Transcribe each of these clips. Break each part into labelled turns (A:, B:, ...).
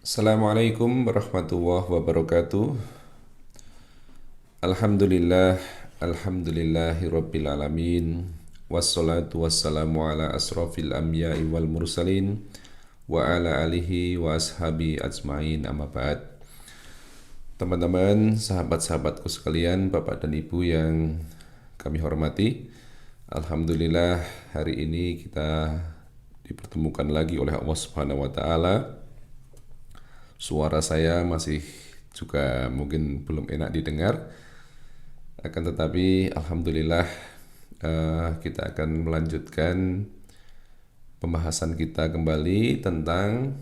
A: Assalamualaikum warahmatullahi wabarakatuh. Alhamdulillah, alhamdulillahi rabbil alamin. Wassalatu wassalamu ala asrafil anbiya'i wal mursalin wa ala alihi wa ashabi ajmain, amma ba'd. Teman-teman, sahabat-sahabatku sekalian, Bapak dan Ibu yang kami hormati, alhamdulillah hari ini kita dipertemukan lagi oleh Allah Subhanahu wa taala. Suara saya masih juga mungkin belum enak didengar, akan tetapi alhamdulillah kita akan melanjutkan pembahasan kita kembali tentang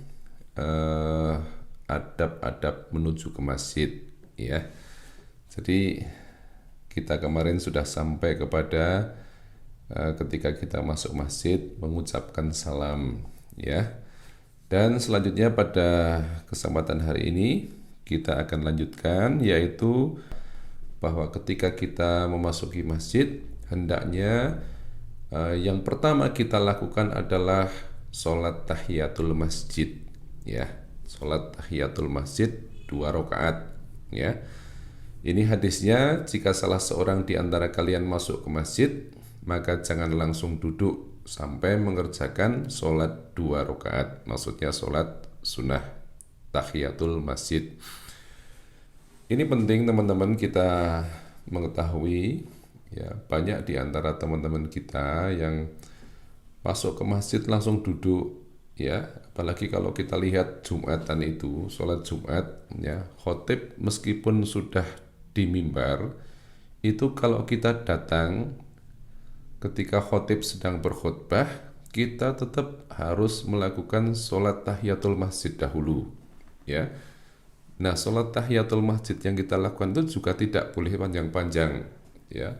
A: adab-adab menuju ke masjid, ya. Jadi kita kemarin sudah sampai kepada ketika kita masuk masjid mengucapkan salam, ya. Dan selanjutnya pada kesempatan hari ini kita akan lanjutkan, yaitu bahwa ketika kita memasuki masjid hendaknya yang pertama kita lakukan adalah sholat tahiyatul masjid, ya. Sholat tahiyatul masjid 2 rakaat, ya. Ini hadisnya, jika salah seorang di antara kalian masuk ke masjid, maka jangan langsung duduk sampai mengerjakan sholat 2 rakaat, maksudnya sholat sunnah tahiyatul masjid. Ini penting teman-teman kita mengetahui, ya. Banyak di antara teman-teman kita yang masuk ke masjid langsung duduk, ya. Apalagi kalau kita lihat Jumatan itu, sholat Jumat, ya, khotib meskipun sudah di mimbar, itu kalau kita datang ketika khotib sedang berkhutbah, kita tetap harus melakukan sholat tahiyatul masjid dahulu, ya. Nah, sholat tahiyatul masjid yang kita lakukan itu juga tidak boleh panjang-panjang, ya.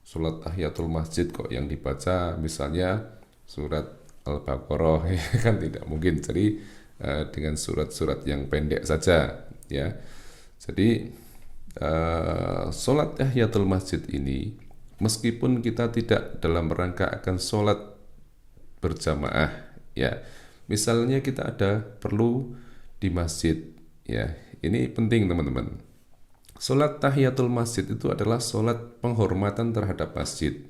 A: Sholat tahiyatul masjid kok yang dibaca misalnya surat Al-Baqarah, ya kan tidak mungkin. Jadi dengan surat-surat yang pendek saja, ya. Jadi sholat tahiyatul masjid ini, meskipun kita tidak dalam rangka akan sholat berjamaah, ya, misalnya kita ada perlu di masjid, ya, ini penting teman-teman. Sholat tahiyatul masjid itu adalah sholat penghormatan terhadap masjid.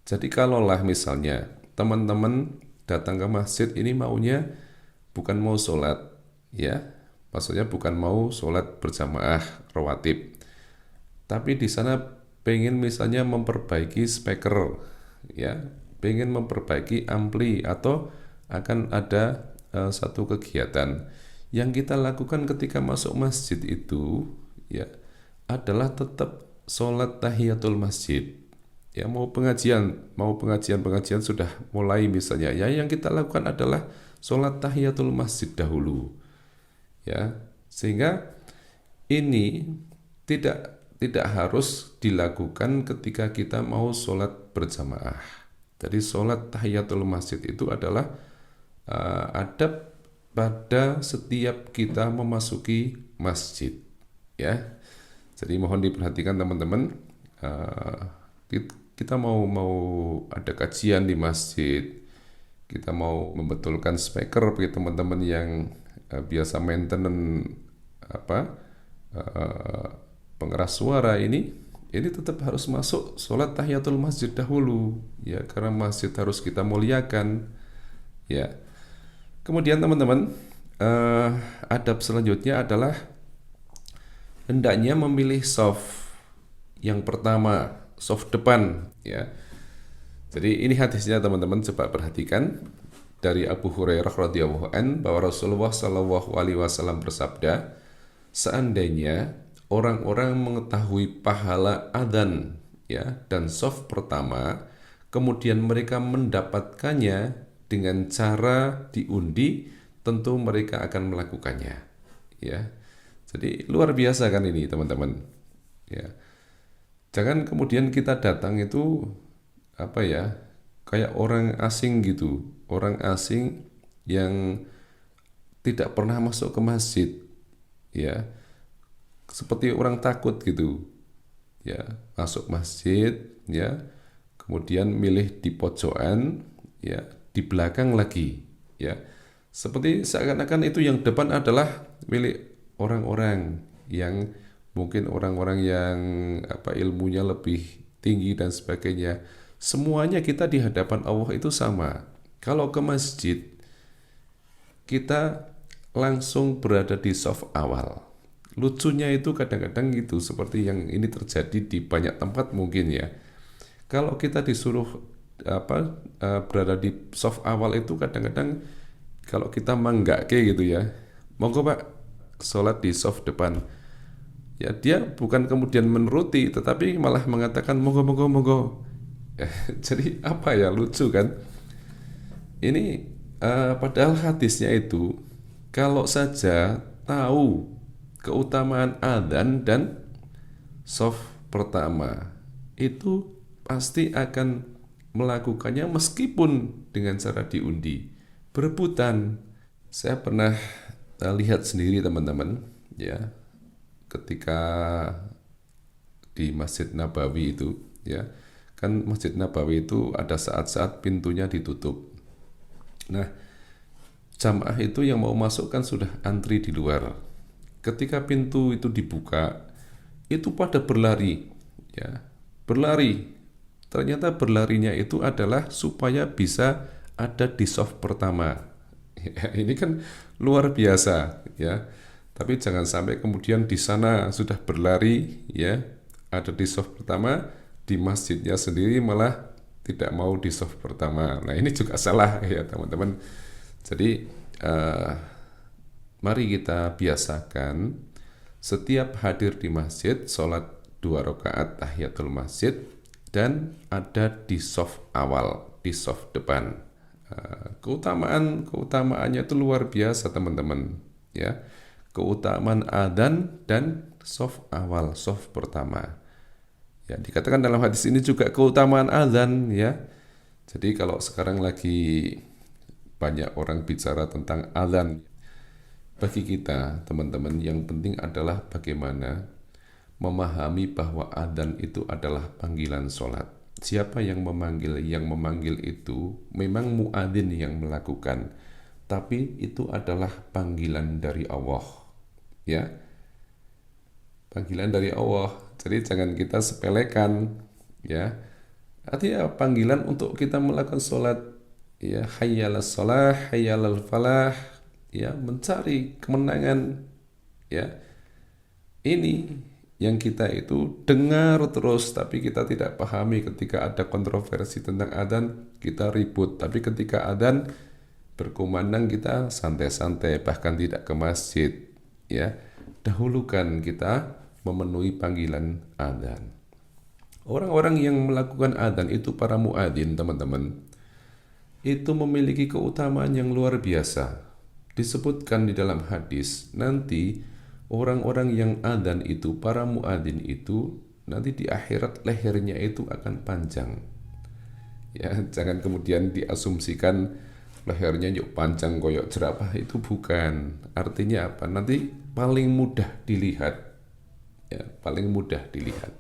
A: Jadi kalaulah misalnya teman-teman datang ke masjid ini maunya bukan mau sholat, ya, maksudnya bukan mau sholat berjamaah rawatib, tapi di sana pengen misalnya memperbaiki speaker, ya, pengen memperbaiki ampli, atau akan ada satu kegiatan yang kita lakukan ketika masuk masjid itu, ya, adalah tetap sholat tahiyatul masjid, ya. Mau pengajian sudah mulai misalnya, ya, yang kita lakukan adalah sholat tahiyatul masjid dahulu, ya, sehingga ini tidak harus dilakukan ketika kita mau sholat berjamaah. Jadi sholat tahiyatul masjid itu adalah adab pada setiap kita memasuki masjid, ya. Jadi mohon diperhatikan teman-teman, kita mau ada kajian di masjid, kita mau membetulkan speaker bagi teman-teman yang biasa maintenance pengeras suara ini tetap harus masuk sholat tahiyatul masjid dahulu, ya, karena masjid harus kita muliakan, ya. Kemudian teman-teman, adab selanjutnya adalah hendaknya memilih shaf yang pertama, shaf depan, ya. Jadi ini hadisnya teman-teman, coba perhatikan, dari Abu Hurairah radhiyallahu an bahwa Rasulullah shallallahu alaihi wasallam bersabda, seandainya orang-orang mengetahui pahala adzan, ya, dan shaf pertama, kemudian mereka mendapatkannya dengan cara diundi, tentu mereka akan melakukannya, ya. Jadi luar biasa kan ini teman-teman, ya. Jangan kemudian kita datang itu kayak orang asing gitu, orang asing yang tidak pernah masuk ke masjid, ya, seperti orang takut gitu, ya, masuk masjid, ya, kemudian milih di pojokan, ya, di belakang lagi, ya. Seperti seakan-akan itu yang depan adalah milik orang-orang yang mungkin orang-orang yang ilmunya lebih tinggi dan sebagainya. Semuanya kita di hadapan Allah itu sama. Kalau ke masjid, kita langsung berada di saf awal. Lucunya itu kadang-kadang gitu, seperti yang ini terjadi di banyak tempat mungkin ya. Kalau kita disuruh berada di saf awal itu kadang-kadang kalau kita kayak gitu ya, monggo Pak, sholat di saf depan. Ya dia bukan kemudian menuruti, tetapi malah mengatakan monggo monggo monggo. Jadi apa ya, lucu kan? Ini padahal hadisnya itu kalau saja tahu keutamaan adzan dan shaf pertama itu pasti akan melakukannya meskipun dengan cara diundi, berebutan. Saya pernah lihat sendiri teman-teman ya, ketika di Masjid Nabawi itu ya, kan Masjid Nabawi itu ada saat-saat pintunya ditutup. Nah, jamaah itu yang mau masuk kan sudah antri di luar. Ketika pintu itu dibuka, itu pada berlari, ya, berlari. Ternyata berlarinya itu adalah supaya bisa ada di saf pertama. Ya, ini kan luar biasa, ya. Tapi jangan sampai kemudian di sana sudah berlari, ya, ada di saf pertama, di masjidnya sendiri malah tidak mau di saf pertama. Nah ini juga salah ya teman-teman. Jadi mari kita biasakan setiap hadir di masjid, sholat 2 rakaat tahiyatul masjid dan ada di saf awal, di saf depan. Keutamaannya itu luar biasa teman-teman ya. Keutamaan adzan dan saf awal, saf pertama. Ya, dikatakan dalam hadis ini juga keutamaan adzan ya. Jadi kalau sekarang lagi banyak orang bicara tentang adzan, bagi kita teman-teman yang penting adalah bagaimana memahami bahwa adzan itu adalah panggilan sholat. Siapa yang memanggil? Yang memanggil itu memang muadzin yang melakukan, tapi itu adalah panggilan dari Allah ya, panggilan dari Allah. Jadi jangan kita sepelekan ya. Artinya panggilan untuk kita melakukan sholat ya, hayyalas sholah, hayyalal falah, ya, mencari kemenangan ya. Ini yang kita itu dengar terus tapi kita tidak pahami. Ketika ada kontroversi tentang adzan kita ribut, tapi ketika adzan berkumandang kita santai-santai, bahkan tidak ke masjid ya. Dahulukan kita memenuhi panggilan adzan. Orang-orang yang melakukan adzan itu para muadzin teman-teman, itu memiliki keutamaan yang luar biasa. Disebutkan di dalam hadis, nanti orang-orang yang adzan itu, para muadzin itu, nanti di akhirat lehernya itu akan panjang. Ya, jangan kemudian diasumsikan lehernya yuk panjang koyok jerapah, itu bukan. Artinya apa? Nanti paling mudah dilihat. Ya, paling mudah dilihat.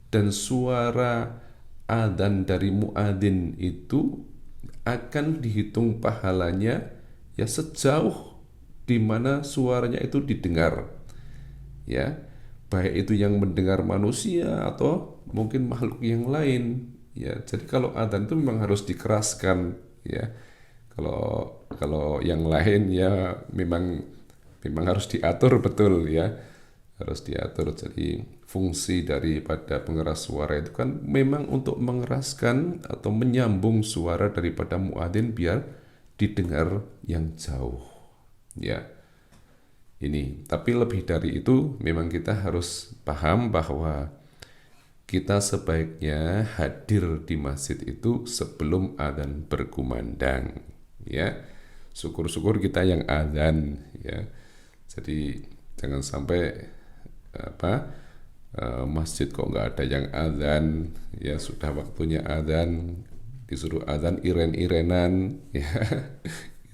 A: Dan suara adzan dari muadzin itu akan dihitung pahalanya ya sejauh di mana suaranya itu didengar. Ya, baik itu yang mendengar manusia atau mungkin makhluk yang lain. Ya, jadi kalau adzan itu memang harus dikeraskan ya. Kalau yang lain ya memang harus diatur betul ya. Harus diatur. Jadi fungsi daripada pengeras suara itu kan memang untuk mengeraskan atau menyambung suara daripada muadzin biar didengar yang jauh. Ya. Ini, tapi lebih dari itu memang kita harus paham bahwa kita sebaiknya hadir di masjid itu sebelum adzan berkumandang. Ya. Syukur-syukur kita yang adzan ya. Jadi jangan sampai masjid kok nggak ada yang adzan ya, sudah waktunya adzan disuruh adzan iren-irenan ya.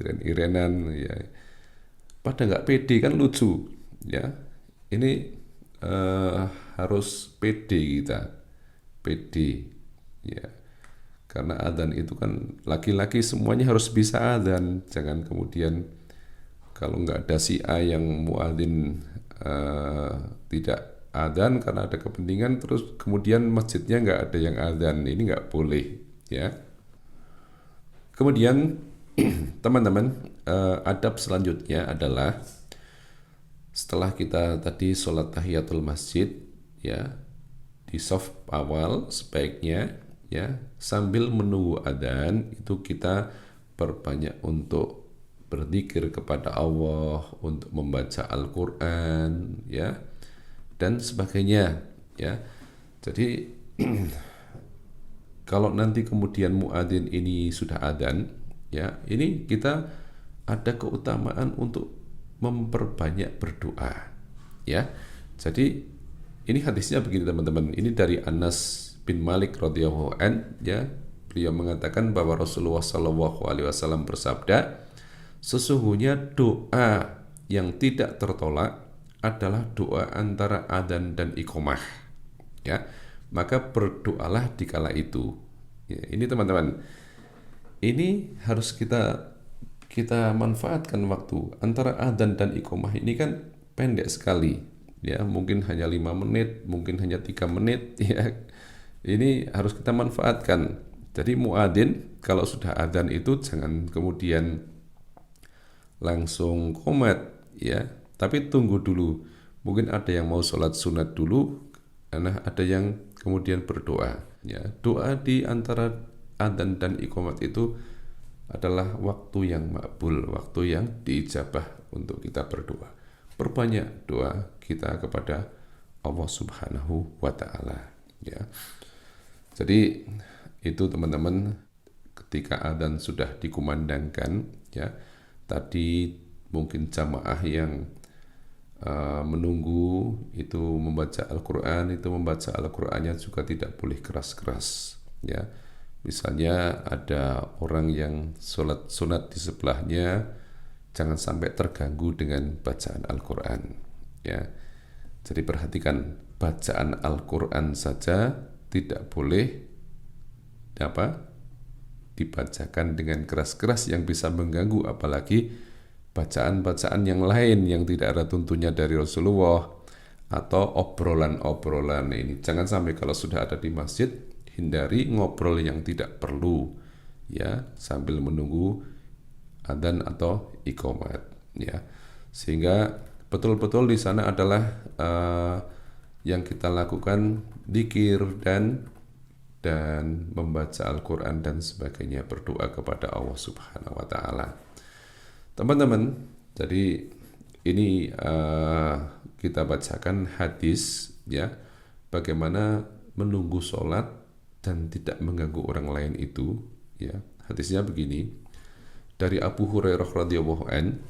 A: Iren-irenan ya, pada nggak pede kan, lucu ya. Ini harus pede, kita pede ya. Karena adzan itu kan laki-laki semuanya harus bisa adzan. Jangan kemudian kalau nggak ada si A yang muadzin tidak adzan karena ada kepentingan, terus kemudian masjidnya nggak ada yang adzan. Ini nggak boleh, ya. Kemudian teman-teman, adab selanjutnya adalah setelah kita tadi sholat tahiyatul masjid, ya, di soft awal sebaiknya, ya, sambil menunggu adzan itu kita perbanyak untuk berzikir kepada Allah, untuk membaca Al-Qur'an, ya, dan sebagainya, ya. Jadi kalau nanti kemudian muadzin ini sudah adzan, ya, ini kita ada keutamaan untuk memperbanyak berdoa, ya. Jadi ini hadisnya begini teman-teman. Ini dari Anas bin Malik radhiyallahu an, ya. Beliau mengatakan bahwa Rasulullah Shallallahu alaihi wasallam bersabda, sesungguhnya doa yang tidak tertolak adalah doa antara adzan dan iqamah, ya. Maka berdoalah di kala itu. Ya, ini teman-teman. Ini harus kita manfaatkan waktu antara adzan dan iqamah ini kan pendek sekali, ya, mungkin hanya 5 menit, mungkin hanya 3 menit, ya. Ini harus kita manfaatkan. Jadi muadzin kalau sudah adzan itu jangan kemudian langsung qomat, ya, tapi tunggu dulu. Mungkin ada yang mau sholat sunat dulu, karena ada yang kemudian berdoa, ya. Doa di antara adzan dan iqamat itu adalah waktu yang makbul, waktu yang diijabah untuk kita berdoa. Perbanyak doa kita kepada Allah Subhanahu wa taala, ya. Jadi itu teman-teman, ketika adzan sudah dikumandangkan, ya, tadi mungkin jamaah yang menunggu itu membaca Al-Qur'an, itu membaca Al-Qur'annya juga tidak boleh keras-keras, ya. Misalnya ada orang yang sholat sunat di sebelahnya, jangan sampai terganggu dengan bacaan Al-Quran, ya. Jadi perhatikan, bacaan Al-Quran saja tidak boleh dibacakan dengan keras-keras yang bisa mengganggu, apalagi bacaan-bacaan yang lain yang tidak ada tuntunnya dari Rasulullah atau obrolan-obrolan ini. Jangan sampai kalau sudah ada di masjid, hindari ngobrol yang tidak perlu, ya, sambil menunggu adzan atau iqamat, ya. Sehingga betul-betul di sana adalah yang kita lakukan zikir dan membaca Al-Qur'an dan sebagainya, berdoa kepada Allah Subhanahu wa taala. Teman-teman, jadi ini kita bacakan hadis, ya, bagaimana menunggu sholat dan tidak mengganggu orang lain itu, ya. Hadisnya begini, dari Abu Hurairah radhiyallahu an,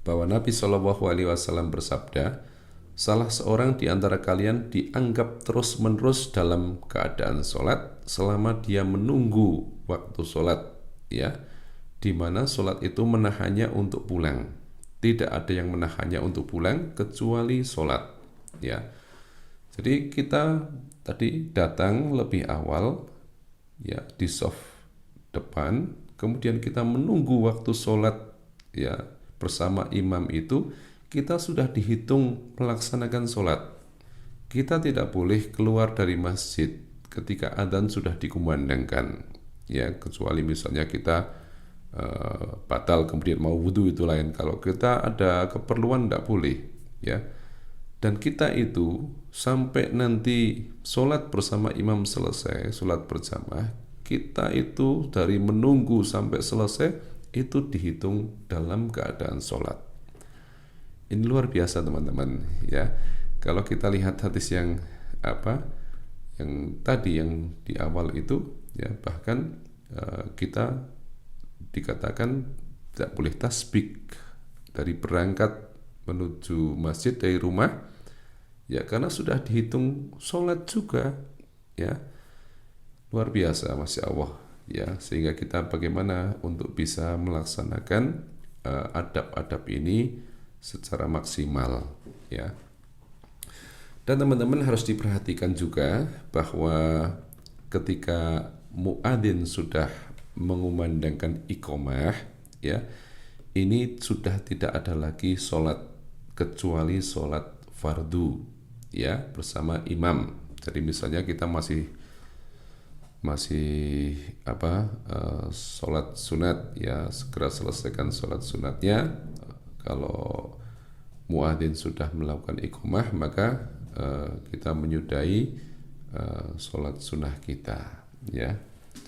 A: bahwa Nabi Shallallahu alaihi wasallam bersabda, salah seorang di antara kalian dianggap terus-menerus dalam keadaan sholat selama dia menunggu waktu sholat, ya, di mana sholat itu menahannya untuk pulang. Tidak ada yang menahannya untuk pulang kecuali sholat, ya. Jadi kita tadi datang lebih awal, ya, di soft depan, kemudian kita menunggu waktu sholat, ya, bersama imam itu, kita sudah dihitung melaksanakan sholat. Kita tidak boleh keluar dari masjid ketika adzan sudah dikumandangkan, ya, kecuali misalnya kita batal kemudian mau wudhu, itu lain. Kalau kita ada keperluan tidak boleh, ya. Dan kita itu sampai nanti sholat bersama imam selesai, sholat berjamaah, kita itu dari menunggu sampai selesai itu dihitung dalam keadaan sholat. Ini luar biasa teman-teman, ya. Kalau kita lihat hadis yang yang tadi yang di awal itu, ya, bahkan kita dikatakan tidak boleh tasbih dari berangkat menuju masjid dari rumah, ya, karena sudah dihitung sholat juga, ya. Luar biasa, Masya Allah, ya. Sehingga kita bagaimana untuk bisa melaksanakan adab-adab ini secara maksimal, ya. Dan teman-teman harus diperhatikan juga bahwa ketika muadzin sudah mengumandangkan iqamah, ya, ini sudah tidak ada lagi sholat kecuali sholat fardu, ya, bersama imam. Jadi misalnya kita masih sholat sunat, ya, segera selesaikan sholat sunatnya. Kalau muadzin sudah melakukan iqamah, maka kita menyudahi sholat sunnah kita, ya.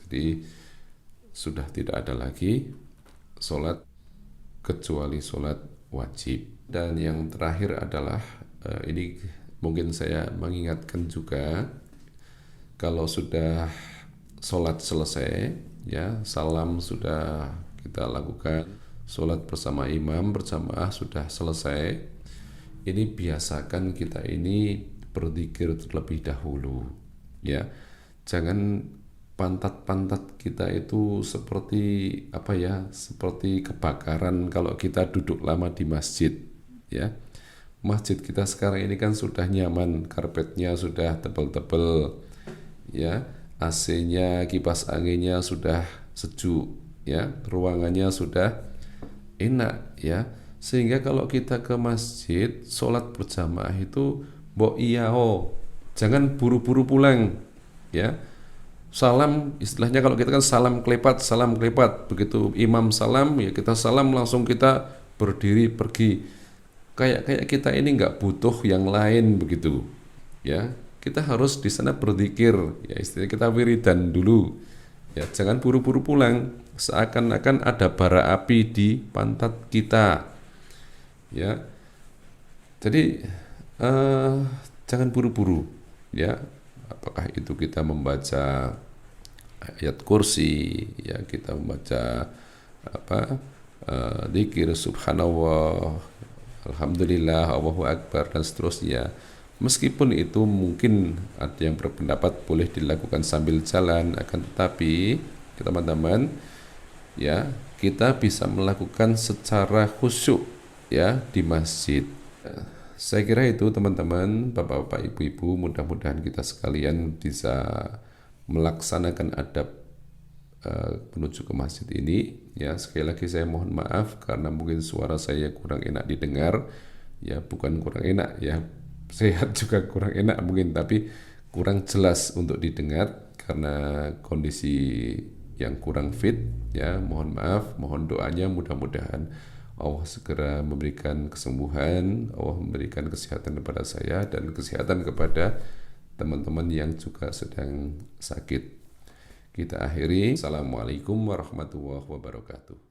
A: Jadi sudah tidak ada lagi sholat kecuali sholat wajib. Dan yang terakhir adalah ini mungkin saya mengingatkan juga, kalau sudah sholat selesai, ya, salam sudah kita lakukan, sholat bersama imam berjamaah sudah selesai, ini biasakan kita ini berzikir terlebih dahulu, ya. Jangan pantat-pantat kita itu seperti seperti kebakaran kalau kita duduk lama di masjid, ya. Masjid kita sekarang ini kan sudah nyaman, karpetnya sudah tebal-tebal, ya, AC-nya, kipas anginnya sudah sejuk, ya, ruangannya sudah enak, ya. Sehingga kalau kita ke masjid sholat berjamaah itu jangan buru-buru pulang, ya. Salam, istilahnya kalau kita kan salam kelepat, begitu imam salam, ya kita salam langsung kita berdiri pergi, kayak kita ini nggak butuh yang lain begitu, ya. Kita harus di sana berzikir, ya, istilahnya kita wiridan dulu, ya, jangan buru-buru pulang seakan-akan ada bara api di pantat kita, ya. Jadi jangan buru-buru, ya. Apakah itu kita membaca ayat kursi, ya, kita membaca zikir subhanallah, alhamdulillah, Allahu akbar, dan seterusnya. Meskipun itu mungkin ada yang berpendapat boleh dilakukan sambil jalan, akan tetapi teman-teman, ya, kita bisa melakukan secara khusyuk, ya, di masjid. Saya kira itu teman-teman, bapak-bapak, ibu-ibu, mudah-mudahan kita sekalian bisa melaksanakan adab menuju ke masjid ini, ya. Sekali lagi saya mohon maaf karena mungkin suara saya kurang enak didengar, ya, bukan kurang enak, ya, sehat juga kurang enak mungkin, tapi kurang jelas untuk didengar karena kondisi yang kurang fit, ya. Mohon maaf, mohon doanya, mudah-mudahan Allah segera memberikan kesembuhan, Allah memberikan kesehatan kepada saya dan kesehatan kepada teman-teman yang juga sedang sakit. Kita akhiri. Assalamualaikum warahmatullahi wabarakatuh.